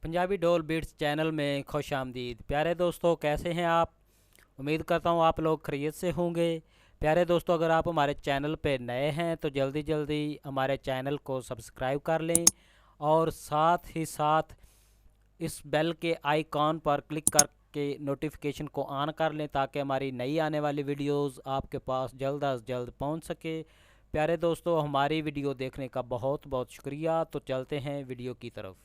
पंजाबी डोल beats channel में खुश आमदीद। प्यारे दोस्तों, कैसे हैं आप? उम्मीद करता हूँ आप लोग खैरियत से होंगे। प्यारे दोस्तों, अगर आप हमारे चैनल पे नए हैं तो जल्दी जल्दी हमारे चैनल को सब्सक्राइब कर लें और साथ ही साथ इस बेल के आइकॉन पर क्लिक करके नोटिफिकेशन को ऑन कर लें ताकि हमारी नई आने वाली वीडियोस आपके पास जल्द अज जल्द पहुंच सके। प्यारे दोस्तों, हमारी वीडियो देखने का बहुत बहुत शुक्रिया। तो चलते हैं वीडियो की तरफ।